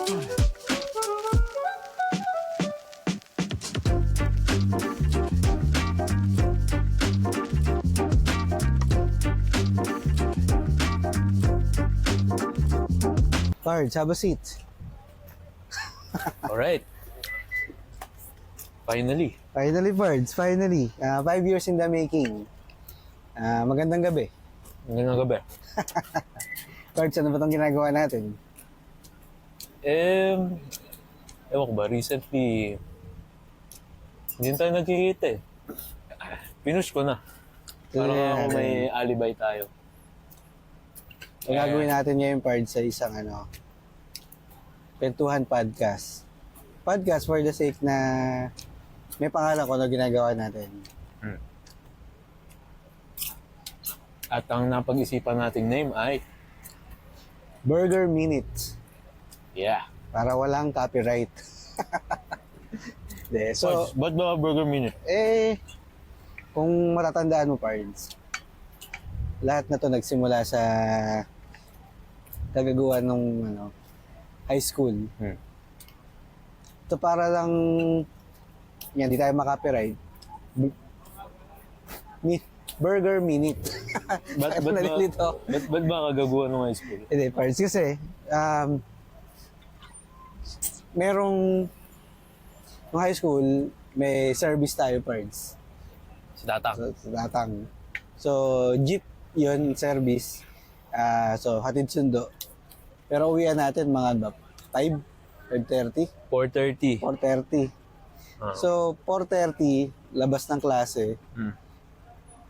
Pards, have a seat. Alright. Finally. Finally, Pards, finally. 5 years in the making. Magandang gabi. Ngayong gabi. Pards, ano ba itong ginagawa natin? Ewan ko ba, recently, hindi tayo nagkikita eh. Pinush ko na. Parang ako may alibay tayo. Ang gagawin natin ngayon, Pards, sa isang Kwentuhan Podcast. Podcast for the sake na may pangalan ko na ginagawa natin. At ang napag-isipan nating name ay Burger Minute. Yeah. Para walang copyright. So, ba't ba Burger Minute? Kung matatandaan mo, Pards, lahat na to nagsimula sa kagaguhan nung high school. Ito para lang yan, di tayo makapiright. Burger Minute. Ba't ba kagaguhan ng high school? Hindi, Pards, kasi merong nung high school, may service tayo, Pards. Sa Tatang. Sa Tatang. So, jeep yun, service. So, hatid sundo. Pero uwian natin mga 5? 5:30? 4:30. 4:30. So, 4:30, labas ng klase.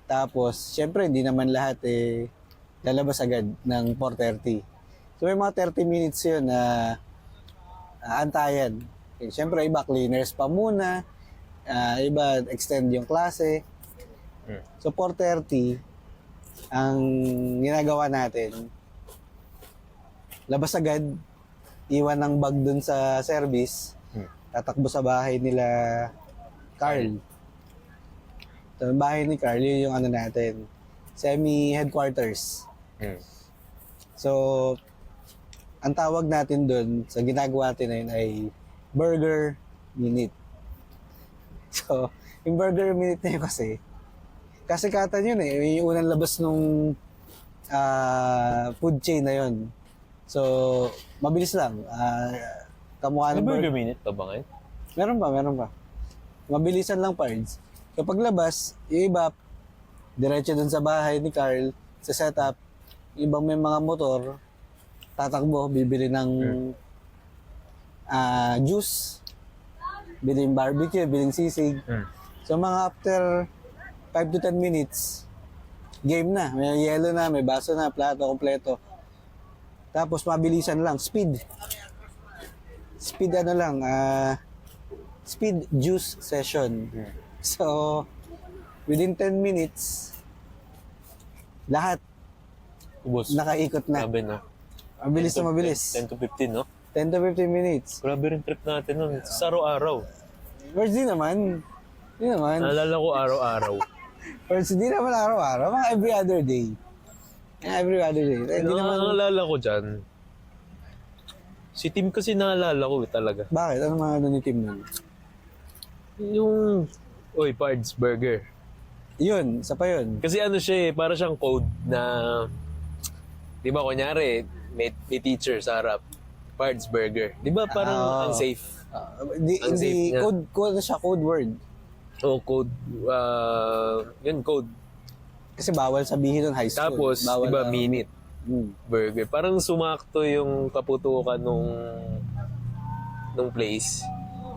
Tapos, syempre, hindi naman lahat lalabas agad ng 4:30. So, may mga 30 minutes yun na antayan. Syempre, iba cleaners pa muna. Iba extend yung klase. So, 4:30, ang ginagawa natin, labas agad, iwan ng bag dun sa service, tatakbo sa bahay nila Carl. So, yung bahay ni Carl, yun yung natin, semi-headquarters. So, ang tawag natin dun, sa ginagawa natin na yun ay Burger Minute. So, yung Burger Minute na yun kasi katan yun yung unang labas nung food chain na yun. So, mabilis lang. Kamukha ng Burger Minute pa ba ngayon? Meron pa. Mabilisan lang, Pards. Kapag labas, yung iba, diretso dun sa bahay ni Carl, sa setup, ibang may mga motor, tatakbo, bibili ng juice, biling barbecue, biling sisig. So, mga after 5 to 10 minutes, game na. May yellow na, may baso na, plato, kompleto. Tapos, mabilisan lang. Speed juice session. So, within 10 minutes, lahat Ubus. nakaikot na. Grabe na. Mabilis na mabilis. 10 to 15, no? 10 to 15 minutes. Grabe rin trip natin nun. Sa araw-araw. First, di naman. Naalala ko araw-araw. First, di naman araw-araw. Mga every other day. Every other day. Hindi naman. Ang naalala ko dyan, si Tim kasi naalala ko talaga. Bakit? Ano mga ni Tim nun? Yung, Pards Burger. Yun, isa pa yun. Kasi siya para siyang code na, di ba, kunyari, may teacher sa harap, Pards Burger. Di ba, parang unsafe? Hindi, code na siya, code word. Code. Yun, code. Kasi bawal sabihin nun high school. Tapos, bawal di ba, minute. Burger. Parang sumakto yung kaputukan nung place.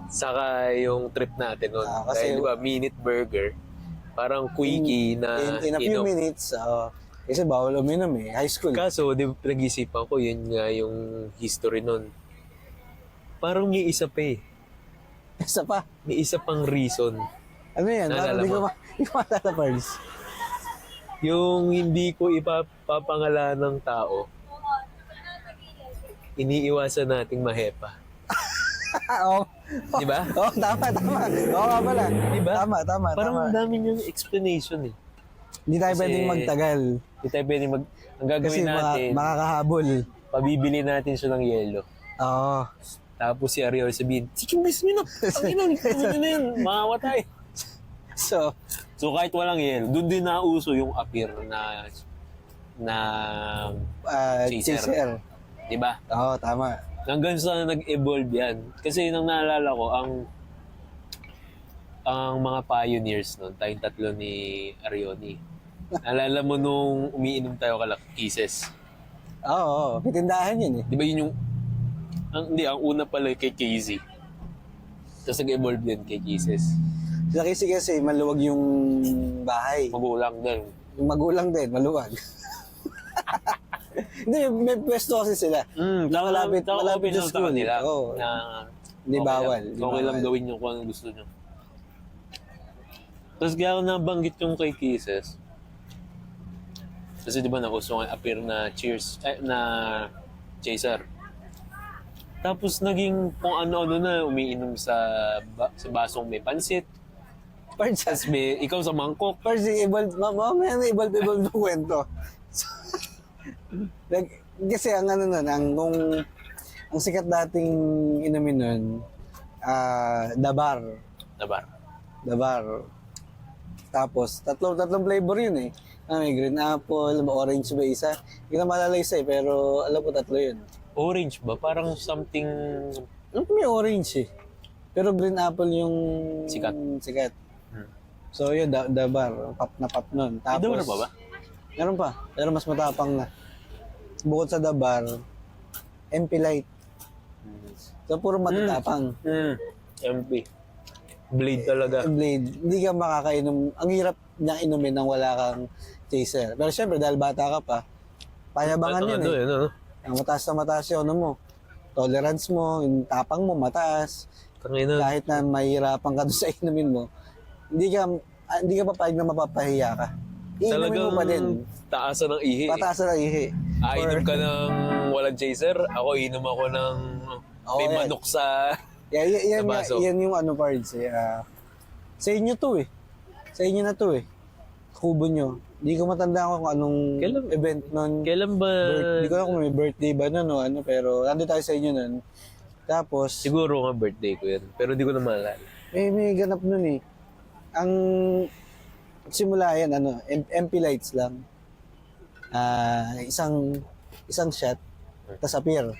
Saka yung trip natin nun. Kasi, di ba, minute burger. Parang quickie na in a few minutes, kasi bawal uminom high school. Kaso, nag-isipan ko, yun nga yung history nun. Parang may isa pa Isa pa? May isa pang reason. Ano yan? Naalala Parang mo? di ko maalala, Pards. Yung hindi ko ipapangalan ng tao, iniiwasan nating mahepa. Oo. Di ba? Oo, tama. Oo nga pala. Di ba? Tama. Parang ang dami niyang explanation Hindi tayo Kasi, pwedeng magtagal. Hindi tayo pwedeng ang Kasi gagawin natin, makakahabol. pabibili natin siya ng yelo. Oo. Tapos si Ariel sabihin, sige, miss nyo na. Ang ina, nyo na yan. Makawatay. So, So kahit walang yelo, doon din nauso yung appear na chaser. chaser. Di ba? Oo, tama. Hanggang sa nag-evolve yan. Kasi nang naalala ko, ang mga pioneers noon, tayong tatlo ni Arioni. Naalala mo nung umiinom tayo kala Kisses. Oo, may tindahan yun eh. Di ba yun yung... ang una pala kay Casey. Tapos nag-evolve din kay Kisses. Sa kasi maluwag yung bahay. Magulang din. Yung magulang din, maluwag. Hindi, may pwesto kasi sila. malapit sa school. Nila, Oo. na Hindi bawal. Okay lang gawin nyo kung anong gusto nyo. Tapos kaya ako nabanggit yung kay Kisses. Kasi di ba nakuso nga appear na na chaser. Tapos naging kung ano-ano na umiinom sa basong may pansit. Parts, Tapos ikaw sa mangkok. parts, mamaya na evolve ng kwento. So, kasi ang ano nun, ang sikat dating inumin nun, dabar. Dabar. Tapos, tatlong flavor yun eh. May green apple, orange ba isa? Hindi ko na maalala isa eh, pero alam ko tatlo yun. Orange ba? Parang something... Alam ko may orange eh. Pero green apple yung sikat. So yun, dabar. Pop na pop nun. Tapos, Dabar pa ba? Meron pa, pero mas matapang na. Bukod sa dabar, MP Light. So puro matatapang. MP. Blade talaga. Blade, hindi ka makakainom. Ang hirap niyang inumin nang wala kang chaser. Pero syempre, dahil bata ka pa, payabangan yun eh. Ano? Ang mataas na mataas yun, ano mo. Tolerance mo, yung tapang mo, mataas. Tangina. Kahit na mahirapan ka doon sa inumin mo, hindi ka papayag na mapapahiya ka. Iinumin mo pa din. Taasan ng ihi. Pataasan ng ihi. Inom ka ng walang chaser, ako inom ako ng may yan. manok sa... Yan, Sa baso. yan yung ano parts eh. Sa inyo to eh. Sa inyo na to eh. Kubo nyo. Hindi ko matanda kung anong event nun. Kailan ba... Hindi ko alam kung may birthday ba nun o ano, pero nandito tayo sa inyo nun. Tapos, Siguro nga birthday ko yan, pero di ko na maalala. may ganap nun eh. Ang simula yan, ano, MP lights lang. Isang shot, tas appear.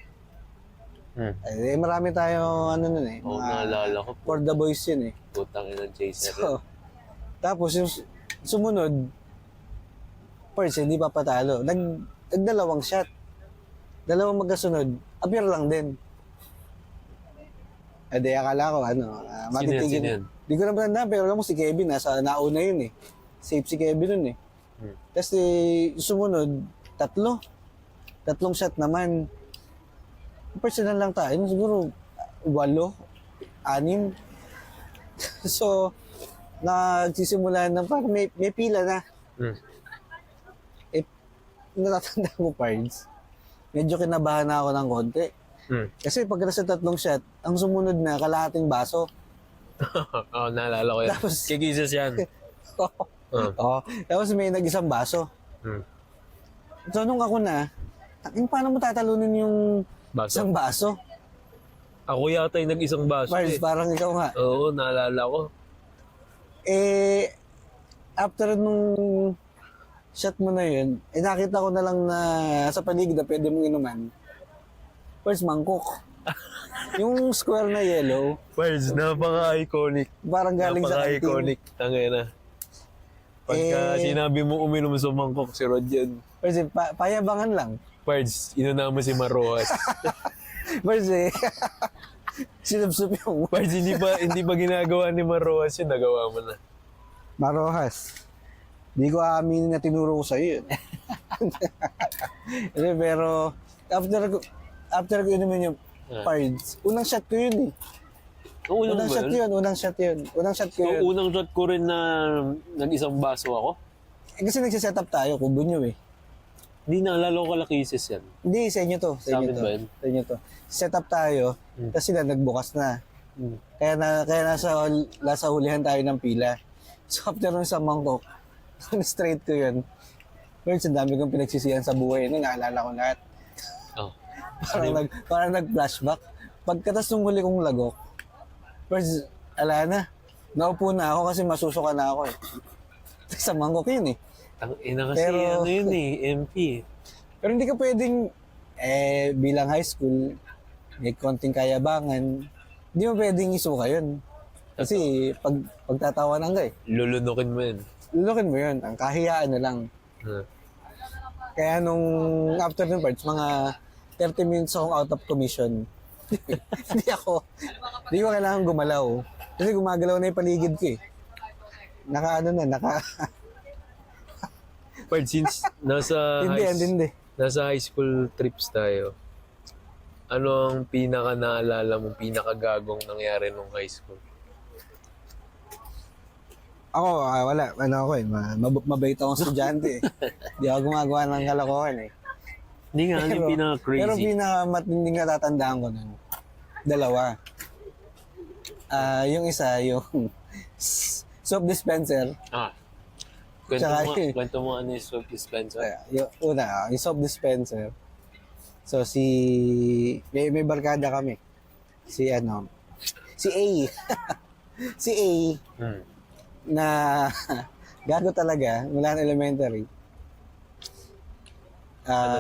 Marami tayo, ano nun eh. Oo, naalala ko. For the boys yun eh. Putang inang chaser. So, tapos yung sumunod, first, hindi pa patalo. Nagdalawang shot. Dalawang magkasunod, appear lang din. Akala ko, matitigil. Sino yan? Di ko na matanda, pero alam mo si Kevin, nasa nauna yun eh. Safe si Kevin nun eh. Tapos sumunod, tatlong shot naman. Personal lang tayo, siguro 8, 6. So, nagsisimula na parang may pila na. Natatanda ko, Pards. Medyo kinabahan na ako ng konti. Kasi pag nasa 3 shot, ang sumunod na kalahating baso. Oo, naalala ko yan. Tapos- Kikises yan. Oo. Tapos may nag-isang baso. So, nung ako na, paano mo tatalunin yung Baso. isang baso? Ako yata yung nag-isang baso Pards, eh. parang ikaw nga. Oo, naalala ko. After nung shot mo na yun, nakita ko na lang na sa paligid na pwede mong inuman. First, mangkok. Yung square na yellow, Pards, napaka-iconic. parang galing sa kantin. Napaka-iconic. Tangina. Pagka sinabi mo uminom sa mangkok, si Rod yan. First, payabangan lang. Pards, inuna mo si Maroas. First, sinubsup yung Pards, hindi ba ginagawa ni Maroas yun? Nagawa mo na. Marojas. Di ko aaminin na tinuro ko sa'yo yun. Pero, after ko inumin yung Pards, unang shot ko yun eh. Unang shot yun. Unang shot ko So, yun. unang shot ko rin na nag-isang baso ako. Kasi nagsiset up tayo, kubo nyo eh. Hindi naalala ko kalakises yan. Hindi, sa inyo to. Sa amin ba yun? Sa inyo to. Set up tayo, kasi sila nagbukas na. Kaya nasa hulihan tayo ng pila. So after nung sa mangkok, straight ko yun. Pero ang dami kong pinagsisihan sa buhay. Naalala ko lahat. Oh. parang nag-flashback. Pagkatas nung huli kong lagok, first, ala na. Naupo na ako kasi masusuka na ako eh. Sa mangkok yun eh. Ang ina kasi Pero- ano yun eh, MP. Pero hindi ka pwedeng, bilang high school, may konting kayabangan, hindi mo pwedeng isuka yun. Kasi pagtatawanan ka eh. Lulunukin mo yun. Lulukin mo yun. Ang kahiyaan na lang. Kaya nung after ng parts, mga 30 minutes akong out of commission. hindi ko kailangan gumalaw. Kasi gumagalaw na yung paligid ko eh. But since Hindi. nasa high school trips tayo, ano ang pinaka naalala mong pinakagagong nangyari nung high school? Ako, wala. Ano ako eh. Mabait akong estudyante eh. Hindi ako gumagawa ng kalokohan eh. Hindi nga, ano yung pinaka-crazy? Pero pinakamatinding natatandaan ko nun, dalawa. Yung isa, yung soap dispenser. Kwento mo ano yung soap dispenser? Yung una, yung soap dispenser. So, may barkada kami. Si A. si A, na gago talaga, mula na elementary.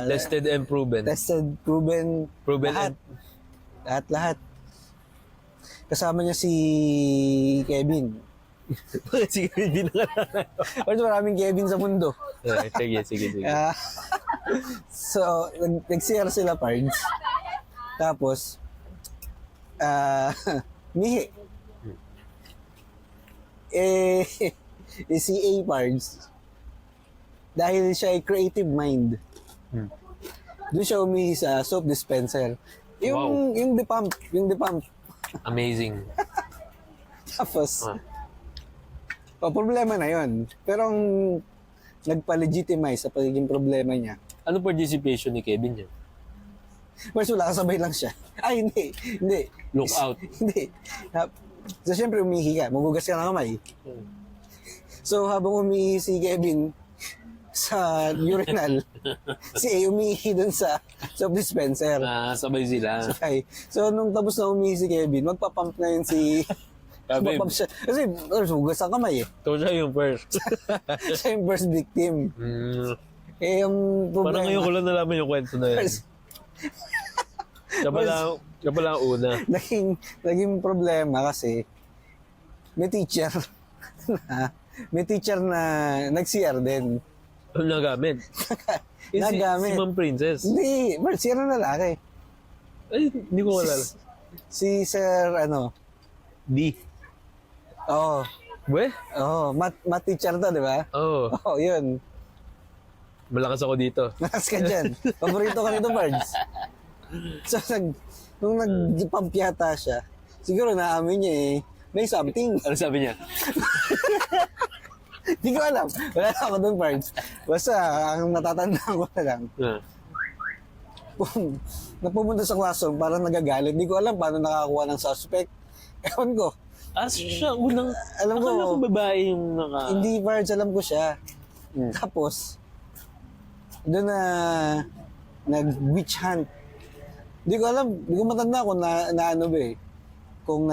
Tested and proven. Tested, proven, lahat. Lahat. Kasama niya si Kevin. Sige, hindi na Pero maraming Kevin sa mundo. Sige. So, nag-CR sila, Pards. Tapos, mihi. Si A. Pards, dahil siya ay creative mind, doon siya umihi sa soap dispenser. Yung de-pump. Amazing. Tapos, problema na yon. Pero ang nagpa-legitimize sa pagiging problema niya, Ano participation ni Kevin yan? first wala, kasabay lang siya. Ay, hindi. Look out. Hindi. So, syempre, umihi ka. Magugas ka ng kamay. So, habang umihi si Kevin sa urinal, si A umihi dun sa soap dispenser. Sabay sila. Okay. So, nung tapos na umihi si Kevin, magpapump na yun si... Sabi, magpapump siya. Kasi, hugas ang kamay eh. ito siya yung first. Siya yung first victim. Yung problema... Parang ngayon ko lang nalaman yung kwento na yan. Siya pala ang una. Naging problema kasi may teacher na nag-CR din. Ano nagamit? Nagamit. Si Ma'am Princess. Hindi, CR na lalaki. Ay, hindi ko alala. Si Sir, D. Oo. We? Math teacher to, di ba? Oo. Oo, yun. Malakas ako dito. Matas ka dyan. Paborito ka nito, Bards. So, nung nag-pump yata siya, siguro naamin niya may something. Ano sabi niya? Hindi ko alam. Wala na ako dun, Bards. Basta, ang natatandaan ko na lang, napumunta sa classroom, parang nagagalit. Hindi ko alam paano nakakuha ng suspect. Ewan ko. Siya unang... Alam ko. Akala ko babae yung Hindi, Bards, alam ko siya. Tapos, doon na nag-witch hunt. Hindi ko alam, hindi ko matanda kung na ano ba eh. Kung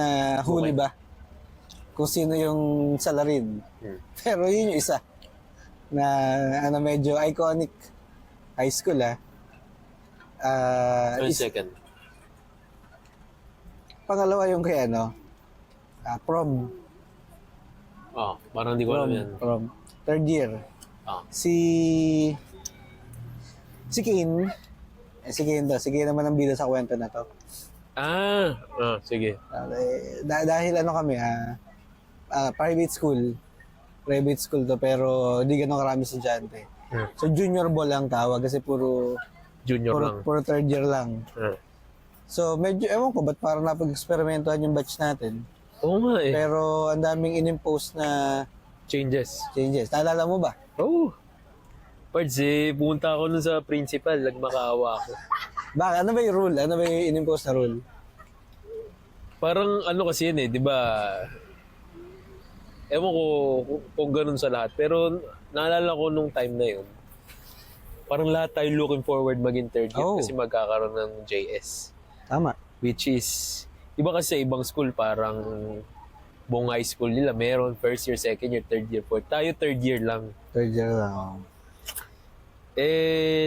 huli ba. Kung sino yung salarin. Pero yun yung isa. Na medyo iconic high school second. Pangalawa yung kay prom. Parang hindi ko alam yan. Prom. Third year. Si Kane. Si Kane naman ang bida sa kwento na to. Sige. Dahil kami, private school. Private school to, pero hindi ganun karami estudyante. So junior ball ang tawag kasi puro third year lang. So medyo, ewan ko, ba't parang napag-experimentuhan yung batch natin. Oo nga eh. Pero ang daming in-impose na Changes. Naalala mo ba? Oo. Pards pumunta ako nun sa principal, nagmakaawa ako. Bakit? Ano ba yung rule? Ano ba yung in-impose na rule? Parang kasi yun di ba? Ewan ko kung ganun sa lahat. Pero naalala ko nung time na yun, parang lahat tayo looking forward maging third year Oh. kasi magkakaroon ng JS. Tama. Which is, iba kasi sa ibang school, parang buong high school nila, meron first year, second year, third year, fourth. Tayo third year lang. Third year lang. Oh.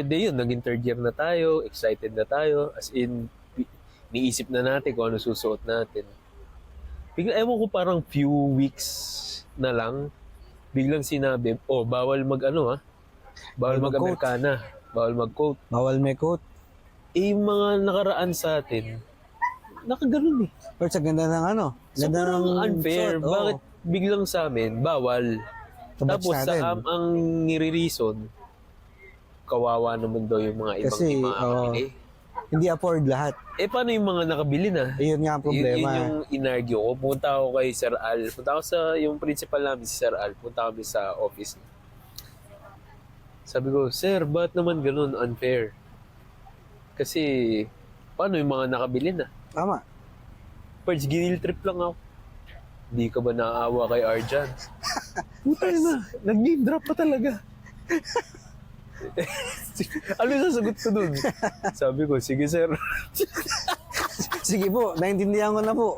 Yun, naging third year na tayo, excited na tayo, as in, niisip na natin kung ano susuot natin. Bigla, ewan ko parang few weeks na lang, biglang sinabi, bawal mag-ano bawal Bawal mag-coat. mag-Amerikana, bawal mag-coat. Bawal may coat. Yung mga nakaraan sa atin, nakaganon eh. Pero sa ganda ng ano. Ganda Sobrang ng unfair. suot, oh. Bakit biglang sa amin, bawal? Sa batch Tapos natin. ang nire-reason, kawawa naman daw yung mga ibang Kasi, di makakabili. Hindi afford lahat. Paano yung mga nakabili na? Ayun nga ang problema. Yun yung inargue ko. Punta ako kay Sir Al. Punta ako sa, yung principal namin, si Sir Al. Punta kami sa office niya. Sabi ko, Sir, ba't naman ganun unfair? Kasi, paano yung mga nakabili na? Tama. Pards, ginil trip lang ako. Hindi ka ba naaawa kay Arjan? Puta na, nag-name drop pa talaga. Ano yung sasagot ko dun? Sabi ko, sige sir. Sige po, naintindihan ko na po.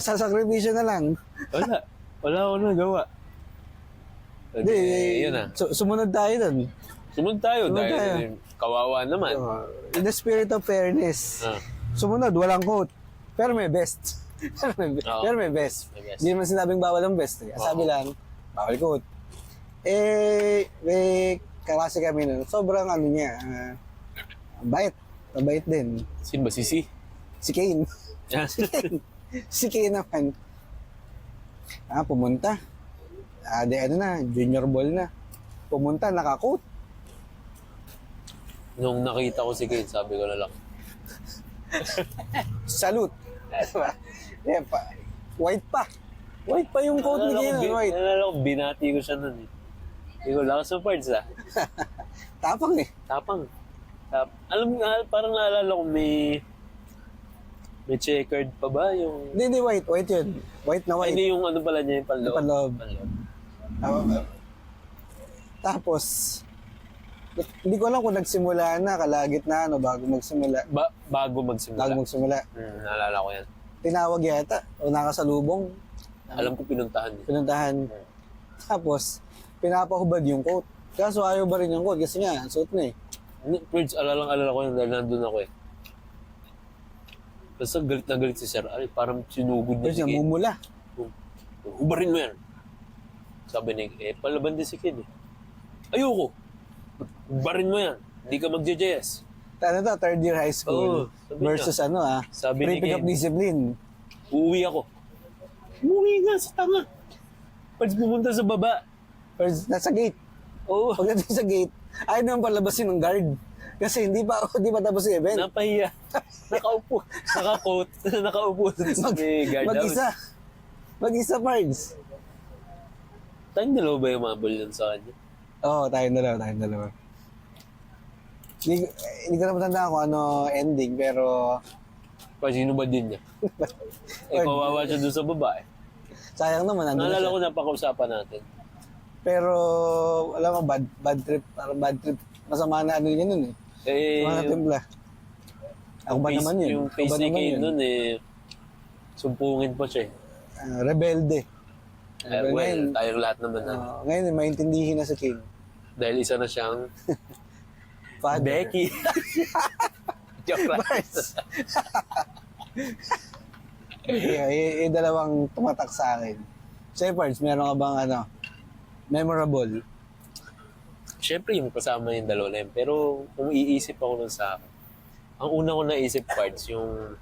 Sasakripisyo na lang. Wala ako nagawa. Hindi, Yun na. sumunod tayo dun. Sumunod tayo Sumunod dahil tayo. kawawa naman. In the spirit of fairness. Ah. Sumunod, walang quote. Pero may best. Oo. Pero may best. May best. Hindi naman sinabing bawal ang best. Eh. Sabi lang, bawal quote. May kaklase kami nun. Sobrang ano niya, bait. Mabait din. Sino ba? Sisi? Si Kane. Si Kane. Si Kane naman. Pumunta. Ano na, junior ball na. Pumunta, naka-coat. Nung nakita ko si Kane, sabi ko na lang, Salute. Yeah, white pa. White pa yung coat ni Kane. White. Nalala ko, binati ko siya nun eh. Hindi ko, lakas ng parts Tapang eh. Tapang. Alam mo, parang naalala ko may checkered pa ba yung... Hindi, white. White yun. White na Ay, white. hindi yung ano pala niya, yung panloob. Yung panloob. Panloob. Tapos, hindi ko alam kung nagsimula na, kalagit na, bago magsimula. Bago magsimula. Bago magsimula. Naalala ko yan. Tinawag yata, o nakasalubong, Alam ko pinuntahan niya. pinuntahan. Tapos, pinapahubad yung coat. Kaso ayaw ba rin yung coat? Kasi nga, suot na eh. Prince, alala ko yun dahil nandun ako eh. Basta galit na galit si Sir Al. Parang sinugod niya Kasi si Kid. mumula. Ubarin mo yan. Sabi ni palaban din si Kid eh. Ayoko. Ubarin mo yan. Hindi ka magje-JS. Ano to, third year high school Oo, sabi versus Sabi ni pre-pick up Ken. discipline. Uuwi ako. Umuwi nga sa tanga. Pag pumunta sa baba. First, nasa gate. Oo. Pagdating sa gate, ayaw naman palabasin ng guard. Kasi hindi pa tapos yung event. Napahiya. Nakaupo. Naka-coat. Nakaupo sa may guardhouse. Mag-isa, Pards. Tayong dalawa ba yung mabol yun sa kanya? Oo, tayong dalawa. Hindi ko na matandaan kung ano ending, pero Sino ba din niya? Kawawa siya doon sa baba eh. sayang naman, nandun na Naalala siya. ko napakausapan natin. Pero, alam mo, bad trip. Parang bad trip. Masama na ano yun nun eh. Masama na timpla. Ako ba naman yun? Yung Ako face ba ni naman Kane yun? nun sumpungin pa siya eh. Rebelde. Well, tayong lahat naman na. Ngayon, maintindihin na sa King. Dahil isa na siyang Father. Becky. Joke lang. Bars. yung dalawang tumatak sa akin. Shepherds, meron ka bang memorable? Siyempre yung kasama yung dalawa na yun. Pero kung iisip ako nun sa akin, ang una ko naisip parts yung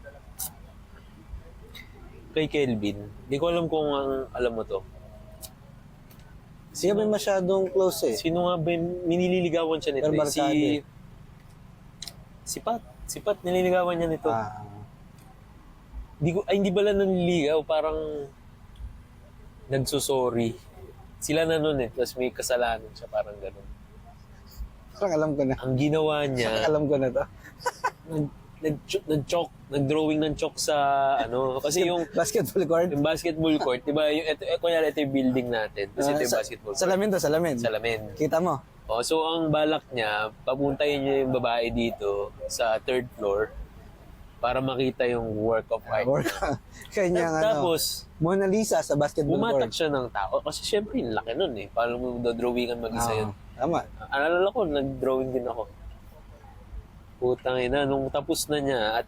kay Kelvin. Hindi ko alam kung alam mo to. Hindi kami masyadong close eh. Sino nga ba yung nililigawan siya nito? Pero barkada Si Pat. Si Pat, nililigawan niya nito. Hindi ba lang nanliligaw? Parang nagsusorry. Sila na nun eh. Tapos may kasalanan siya. Parang gano'n. Parang alam ko na. Ang ginawa Parang niya, alam ko na to. nag-drawing ng chalk sa kasi yung Basketball court? basketball court, di ba? Kunyari ito yung building natin. Kasi ito yung basketball court. Salamin to, salamin. Salamin. Kita mo? So ang balak niya, papuntahin niya yung babae dito sa third floor para makita yung work of art. Or kanyang Tapos, Mona Lisa sa basketball bumatak court. siya ng tao. Kasi syempre, yung laki nun eh. Paano mo drawingan mag-isa yun? Tama. Alala ko, nag-drawing din ako. Putang ina, nung tapos na niya at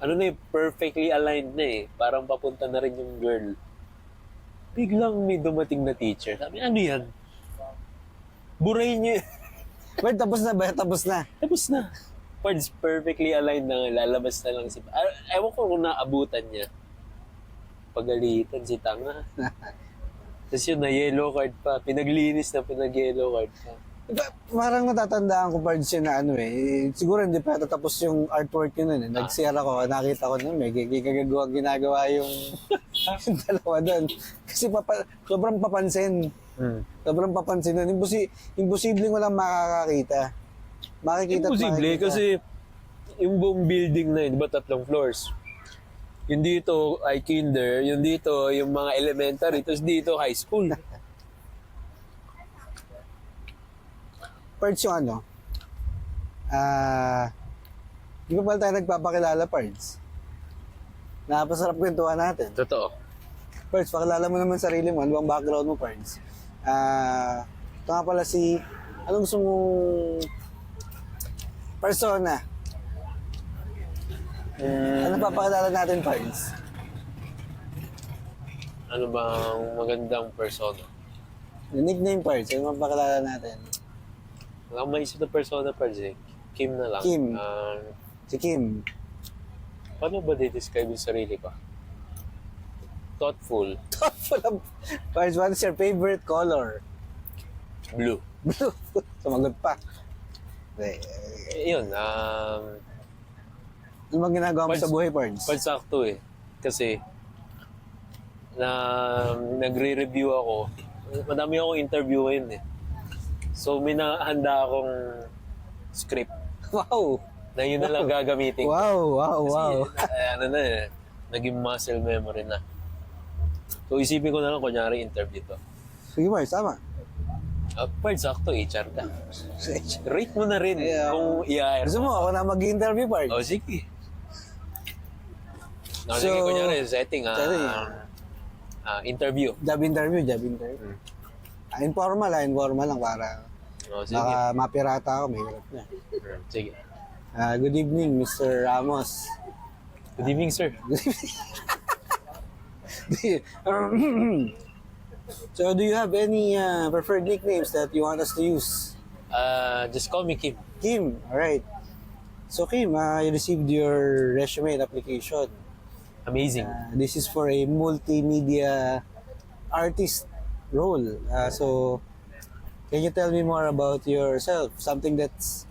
ano na eh, perfectly aligned na eh. Parang papunta na rin yung girl. Biglang may dumating na teacher. Sabi, ano yan? Burahin niyo. But tapos na ba? Tapos na. Tapos na. Parts perfectly aligned na nga. Lalabas na lang si... Ewan ko kung naabutan niya. Pagalitan si Tanga. Tapos yun, na yellow card pa. Pinaglinis na pinag-yellow card pa. Parang natatandaan ko parts yun na ano eh. Siguro hindi pa tapos yung artwork yun nun eh. Nag-share ako, nakita ko nun, may ginagawa yung, yung dalawa doon. Kasi sobrang papansin. Sobrang papansin nun. Imposibleng walang makakakita. Makikita at Imposible makikita. kasi yung buong building na yun, di ba 3 floors? Yung dito ay kinder, yung dito yung mga elementary, tapos dito high school. Parts yung ano, di ba pala tayo nagpapakilala, Parts? Napasarap kwentuhan natin. Totoo. Parts, pakilala mo naman sarili mo. Ano bang background mo, Parts? Ito nga pala si, anong gusto mong persona? Ano papakilala natin, Parts? Ano bang magandang persona? Yung nickname, Parts. Ano papakilala natin? Wala akong maisip na persona pa eh. Kim na lang. Kim. Si Kim. Paano ba describe yung sarili ko? Thoughtful. Parts, what is your favorite color? Blue. Blue. Sumagot pa. Yun. Ano bang ginagawa mo Parts- sa buhay, Parts? Pansakto eh. Kasi na nagre-review ako. Madami akong interview ngayon eh. So may nakahanda akong script Wow! na yun na lang gagamitin. Wow, wow, Kasi, wow. ano na eh, naging muscle memory na. So isipin ko na lang, kunyari interview to. Sige, Parts, tama. Part sakto, HR ka. Rate mo na rin Yeah. kung i-hire Gusto mo, ako na mag-interview, Parts? O sige. No, So, sige, kunyari, setting. Interview. Job interview. Informal lang para O sige. baka mapirata ako, may hirap na. Sige. Good evening, Mr. Ramos. Good evening, sir. So, do you have any preferred nicknames that you want us to use? Just call me Kim. Kim, alright. So, Kim, you received your resume and application. Amazing. This is for a multimedia artist role. So, can you tell me more about yourself? Something that's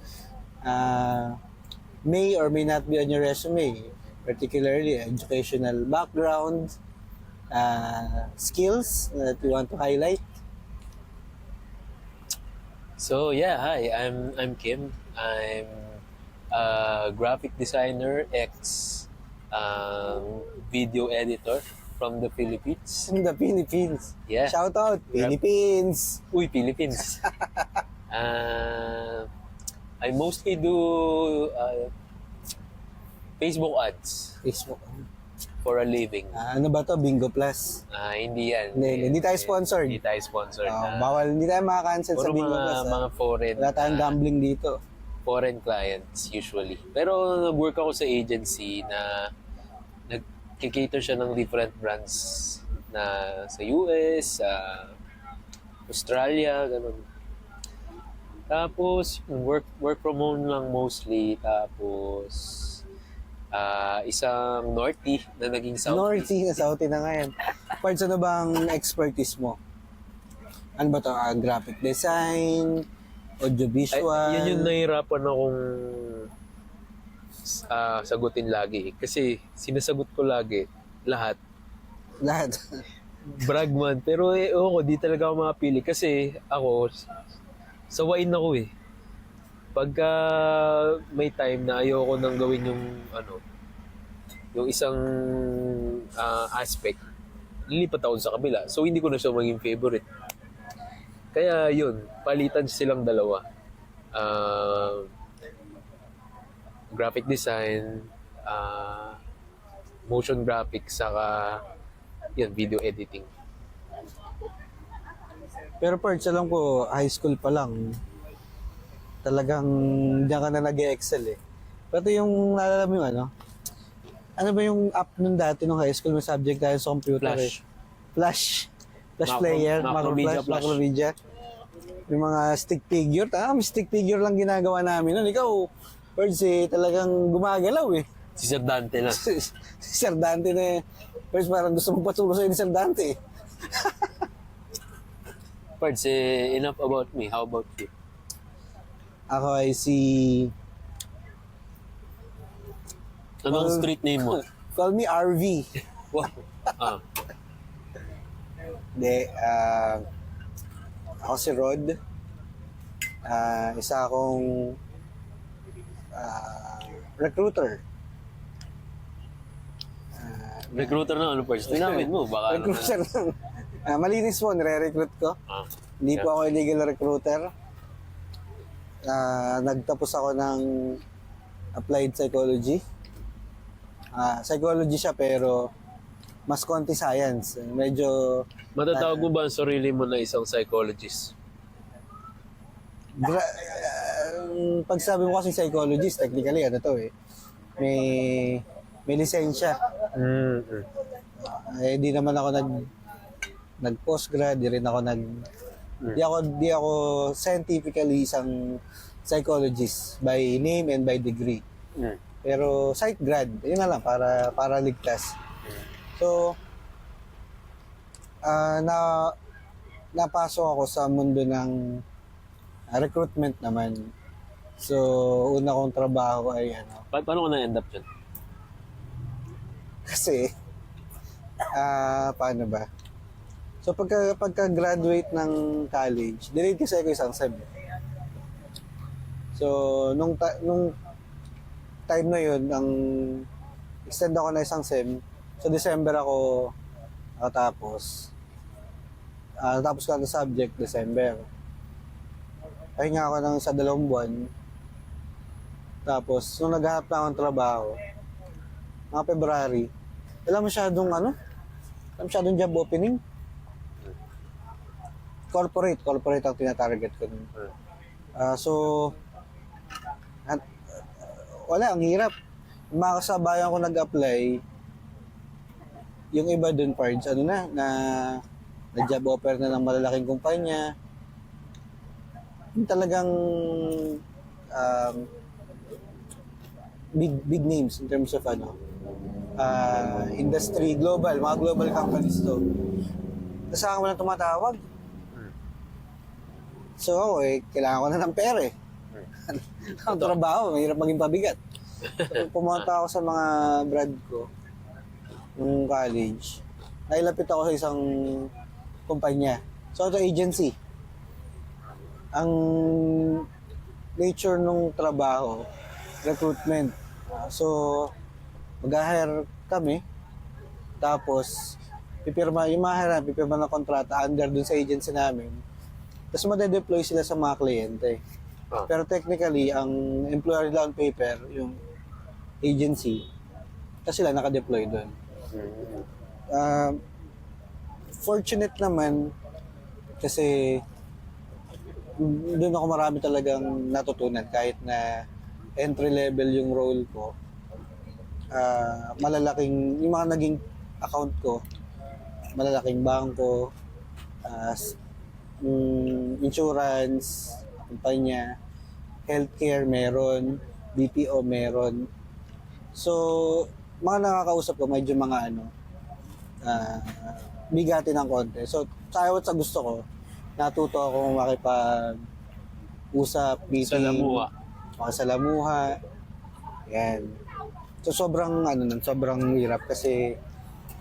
may or may not be on your resume, particularly educational background, skills that you want to highlight. So yeah, hi. I'm Kim. I'm a graphic designer, ex video editor from the Philippines. In the Philippines. Yeah. Shout out, Philippines. Uy, Philippines. I mostly do Facebook ads Facebook. for a living. Ano ba to? Bingo Plus. Hindi yan. Hindi tayo sponsored. Hindi tayo sponsored. Bawal, hindi tayo makaka-cancel sa Puro Bingo mga, Plus. mga foreign, Wala tayong gambling dito. foreign clients usually. Pero nag-work ako sa agency na nag-cater siya ng different brands na sa US, sa Australia, ganun. Tapos, work from home lang mostly. Tapos, isang Northie na naging Southie. Northie na Southie na ngayon. Parts, ano bang expertise mo? Ano ba to? Graphic design, audiovisual? Yan yung nahihirapan akong sagutin lagi. Kasi sinasagot ko lagi lahat. Lahat. Brag man. Pero di talaga ako makapili. Kasi ako, sawain ako eh. Pagka may time na ayoko nang gawin yung yung isang aspect, lilipat ako sa kabila. So hindi ko na siya maging favorite. Kaya yun, palitan silang dalawa. Graphic design, motion graphics, saka yun, video editing. Pero parts, alam ko, high school pa lang, talagang diyan ka na nag-excel eh. Pati yung, naalala mo yung ano ba yung app nun dati nung high school, may subject tayo sa computer Flash. eh. Flash. Flash player, Macromedia Flash. Macromedia. Yung mga stick figure. May stick figure lang ginagawa namin nun. Ikaw, Birds talagang gumagalaw eh. Si Sir Dante na. Si Sir Dante na Birds, parang gusto mong patulong sa'yo ni Sir Dante eh. Pards, enough about me. How about you? Ako ay si... Anong street name mo? Call me RV. Wow. Hindi, ako si Rod. Isa akong recruiter. Recruiter na ano, Pards? Tinawin mo. Baka ano na. Recruiter lang. Malinis po, nire-recruit ko. Hindi po ako illegal recruiter. Nagtapos ako ng applied psychology. Psychology siya pero mas konti science. Medyo Matatawag mo ba ang sarili mo na isang psychologist? pag sabi mo kasi psychologist, technically ano to eh. May lisensya. Di naman ako nag-postgrad, di rin ako di ako scientifically isang psychologist by name and by degree. Pero psych grad, yun na lang para ligtas. So napasok ako sa mundo ng recruitment naman. So una kong trabaho ay Paano ko na-end up dyan? kasi paano ba? So pagka-graduate ng college, delayed kasi ako isang sem. So nung time na yun, extend ako na isang sem. So December ako nakatapos. Natapos ko ang subject December. Pahinga ako ng sa 2 buwan. Tapos nung naghahanap na akong trabaho, mga February, wala masyadong job opening. Corporate ang tinatarget ko nun. Wala, ang hirap. Yung mga kasabayan ko nag-apply, yung iba dun parts, na job offer na ng malalaking kumpanya. Yung talagang big names in terms of industry, mga global companies to. Tapos sa akin walang tumatawag. So ako kailangan ko na ng pera eh. Ang trabaho, mahirap maging pabigat. So, pumunta ako sa mga brad ko nung college. Nailapit ako sa isang kumpanya. So ito agency. Ang nature nung trabaho, recruitment. So mag-hire kami. Tapos pipirma ng kontrata under dun sa agency namin. Tapos made-deploy sila sa mga kliyente. Pero technically, ang employer nila on paper, yung agency, kasi sila naka-deploy doon. Fortunate naman, kasi doon ako marami talagang natutunan kahit na entry level yung role ko. Yung mga naging account ko, malalaking bangko, insurance, kumpanya, healthcare meron, BPO meron. So, mga nakakausap ko, medyo mga bigati ng konti. So, sa gusto ko, natuto akong makipag-usap, meeting, salamuha. Yan. So, sobrang hirap kasi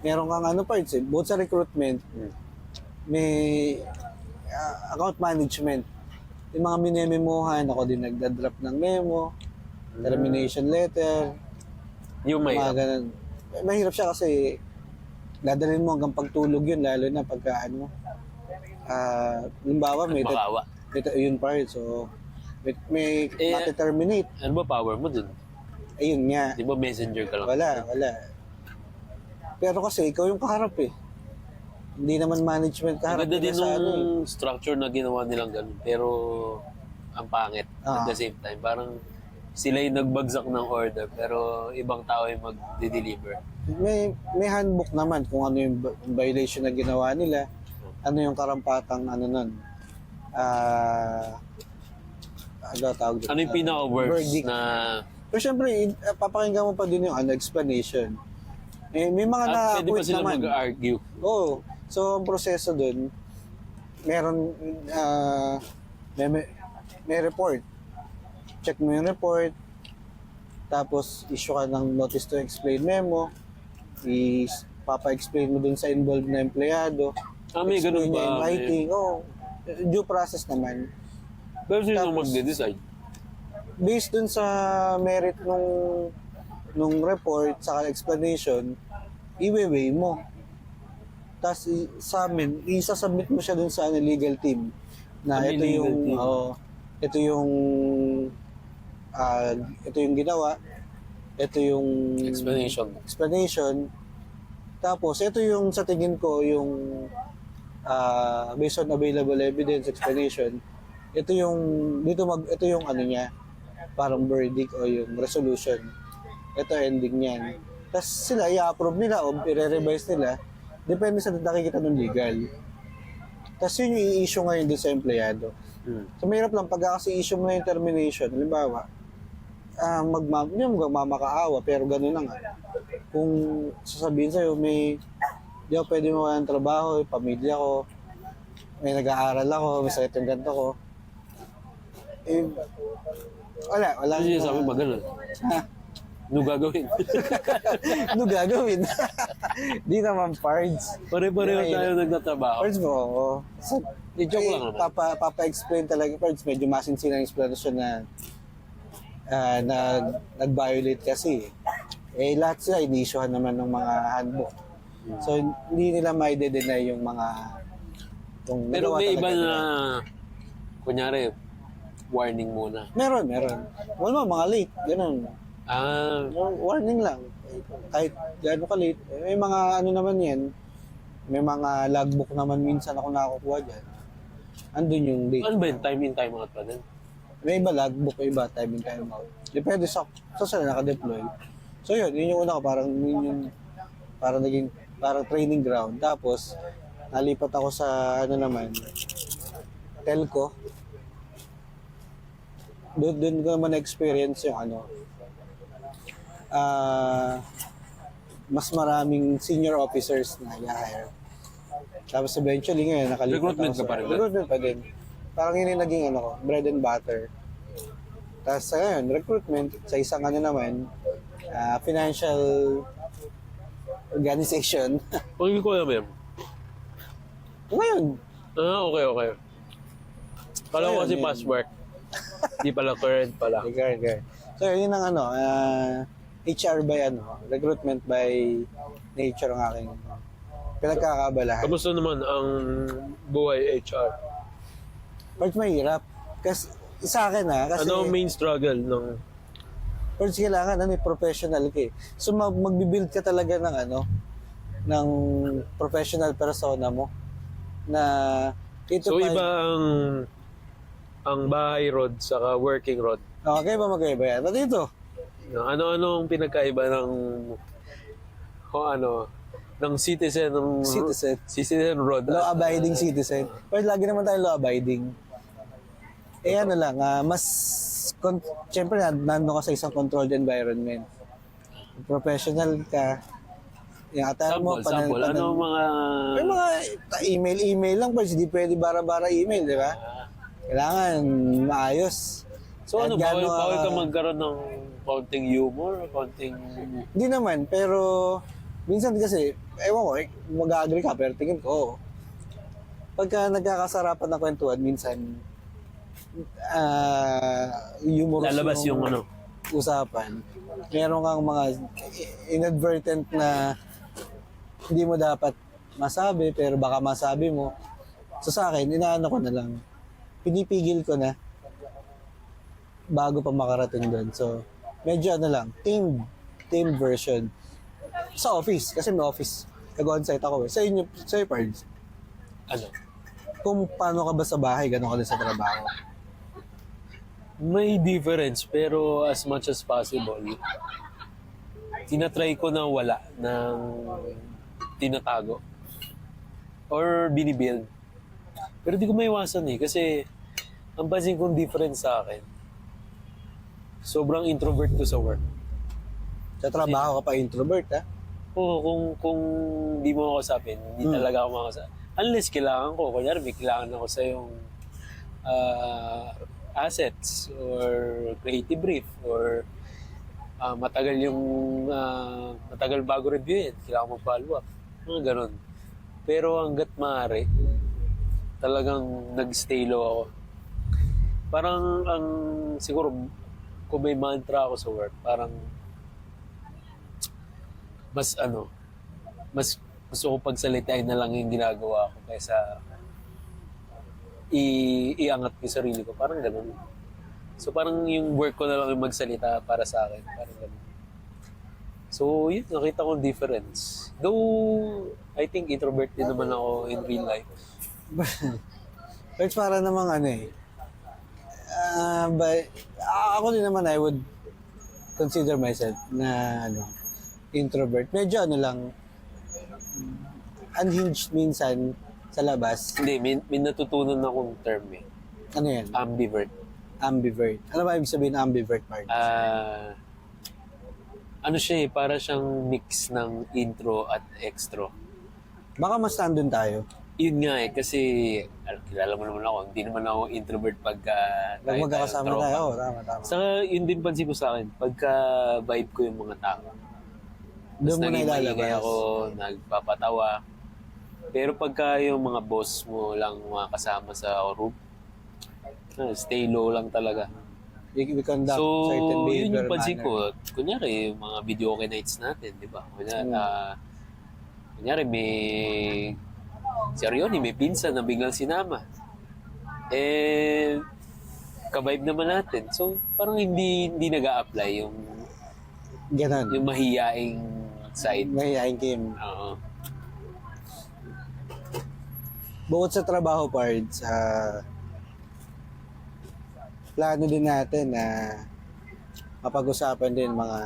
meron kang parts both sa recruitment, may account management. Yung mga minememohan, ako din nagda-drop ng memo, termination letter, Yung mga ganun. Mahirap siya kasi dadalhin mo hanggang pagtulog yun, lalo na pagka Limbawa, Makawa. yun pa rin. So, may mati-terminate. Ano ba power mo dun? Ayun nga. Di ba messenger ka lang? Wala. Pero kasi, ikaw yung kaharap eh. Hindi naman management kaharap. Maganda din nila sa ano eh. nung structure na ginawa nilang ganun. Pero, ang pangit. At Ah. the same time, parang sila yung nagbagsak ng order, pero ibang tao yung mag-deliver. May handbook naman kung ano yung violation na ginawa nila. Ano yung karampatang ano nun. Ano tawag doon? Ano yung pinaka-worst Verdict. na... Pero syempre, papakinggan mo pa din yung explanation. May mga Pwede pa na-quit sila naman. mag-argue. Oo. So, ang proseso dun, meron, may report. Check mo yung report, tapos issue ka ng notice to explain memo, papa-explain mo dun sa involved na empleyado, May ganun explain niya ba? in writing. Due process naman. Pero sino Tapos- magde-decide? Based dun sa merit nung report, sa explanation, i-weigh mo. Tapos sa amin, isasubmit mo siya dun sa legal team na May ito legal yung team. ito yung ito yung ginawa, ito yung explanation. Tapos ito yung sa tingin ko yung based on available evidence explanation. Ito yung ito yung ano niya, parang verdict o yung resolution. Ito ending niyan. Tapos sila i-approve nila o i-revise nila. Depende sa nakikita ng legal. Tapos yun yung i-issue ngayon din sa empleyado. So mahirap lang pag kasi issue mo na yung termination. Halimbawa, magmamakaawa pero gano'n na nga. Kung sasabihin sa'yo, di ako pwede mawala ng trabaho, pamilya ko, may nag-aaral ako, may sakit yung ganito ko. Wala. Ano yung sabi ba ganun? Ano gagawin? Ano gagawin? Di naman parts. Pare-pareho tayo nagtatrabaho. Parts mo, oo. So, Joke lang naman. Papa-explain talaga parts. Medyo masinsin ang explanation na nag-violate kasi. Lahat sila ini-issuehan naman ng mga handbook. So, hindi nila ma-deny yung mga... Pero may iba na, kunyari, warning muna. Meron. Wala, mga late. Ganun. Warning lang. Kahit gaano ka late. May mga ano naman yan. May mga logbook naman minsan ako nakakuha dyan. Andun yung date. Ano ba yun? Time in, time out pa din? May iba logbook, may iba time in, time out. Depende sa sila naka-deploy. So yun yung una ko, parang naging parang training ground. Tapos, nalipat ako sa ano naman, telco. Doon ko naman na-experience yung mas maraming senior officers na i-hire. Tapos eventually ngayon, nakalipat Recruitment ako ka pa rin ba? Recruitment pa din. Parang yun yung naging bread and butter. Tapos ngayon, recruitment sa isang naman, financial organization. Pag ko alam yun. Ngayon, Okay. Kala ko Ayun, kasi yun. past work. Di pala current pala. Girl. So yun ang HR by recruitment by nature ang aking pinagkakabalahan. Kamusta naman ang buhay HR? First mahirap. Kasi sa akin kasi Ano ang main struggle ng... first kailangan professional ka eh. So magbi-build ka talaga ng professional persona mo na ito So iba ang bahay rod saka working rod. Okay ba magkaiba yan? At ito, Ano-ano ang pinagkaiba ng ng citizen citizen rod? law-abiding citizen. Pero lagi naman tayo law-abiding. Mas siyempre nandun ka sa isang controlled environment. Professional ka. Yung attire mo, Sample. Ano mga... may mga email lang, pero hindi pwede bara-bara email, di ba? Kailangan maayos. So Kahit gaano bawal ka magkaroon ng konting humor, konting... Hindi naman, pero minsan kasi, ewan ko, mag-agree ka, pero tingin ko, oo. Pagka nagkakasarapan ng kwentuhan, minsan, humorous Lalabas yung usapan. Meron kang mga inadvertent na hindi mo dapat masabi, pero baka masabi mo. So sa akin, inaano ko na lang. Pinipigil ko na bago pa makarating doon. So, medyo ano lang, team version. Sa office, kasi may office. Nag-onsite ako. Sa inyo, Pards, Ano? kung paano ka ba sa bahay, gano'n ka din sa trabaho. May difference, pero as much as possible, tinatry ko na wala ng tinatago or binibuild. Pero di ko maiwasan kasi ang pansin kong difference sa akin, sobrang introvert ko sa work. Sa trabaho ka pa introvert, ha? Oo, kung di mo ako kausapin, hindi talaga ako makakausap. Unless kailangan ko, kunyari may kailangan ako sa yung assets or creative brief or matagal bago reviewin, kailangan mag-follow up. Mga ganun. Pero hanggat maaari, talagang nag-stay low ako. Parang siguro kung may mantra ako sa work, parang mas gusto ko pagsalitain na lang yung ginagawa ko kaysa iangat ko yung sarili ko. Parang ganun. So parang yung work ko na lang yung magsalita para sa akin. Parang ganun. So yun, nakita ko difference. Though, I think introvert din naman ako in real life. Pards, para namang but ako din naman, I would consider myself na introvert. Medyo lang, unhinged minsan sa labas. Hindi, may natutunan akong term eh. Ano yan? Ambivert. Ambivert. Ano ba ibig sabihin ng ambivert, Pards? Ano siya para siyang mix ng intro at extro. Baka mas nandun tayo. Yun nga kasi kilala mo naman ako, hindi naman ako introvert pagka Pag magkakasama tropa. tayo, tama. Saka yun din pansin ko sa akin, pagka vibe ko yung mga tao. Doon mo na naging maingay ilalabas. ako, nagpapatawa. Pero pagka yung mga boss mo lang mga kasama sa group, stay low lang talaga. We conduct So, certain behavior yun yung pansin manner. ko. Kunyari, yung mga video okay nights natin, di ba? Kunyari si Arioni, may pinsan na biglang sinama. Ka-vibe naman natin. So, parang hindi nag-a-apply yung Ganon. mahiyaing side. Mahihain Kim. Oo. Bukod sa trabaho, Pards, plano din natin na mapag-usapan din mga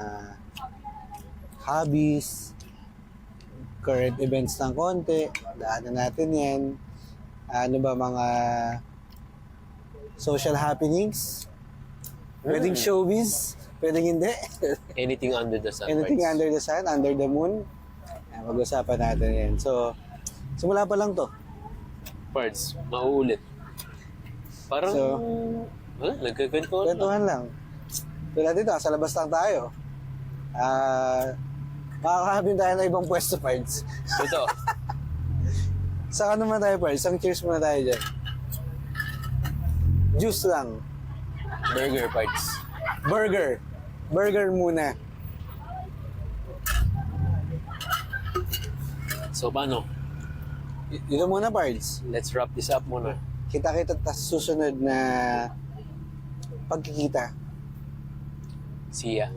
hobbies, current events ng konti, daanan natin yan. Ano ba mga social happenings? Pwedeng showbiz, pwedeng hindi. Anything under the sun. Anything parts. under the sun, under the moon. Mag-usapan natin yan. So, simula pa lang to. Parts, mauulit. Parang, So, nagkakwentuhan lang. kwentuhan lang. Tulad dito, sa labas lang tayo. Makakahabin tayo ng ibang pwesto, Pards. Ito, Saka naman tayo, Pards. Isang cheers muna tayo dyan. Juice lang. burger parts. Burger. Burger muna. So, paano? Dito muna, Pards. Let's wrap this up muna. Kita-kita sa susunod na pagkikita. See ya.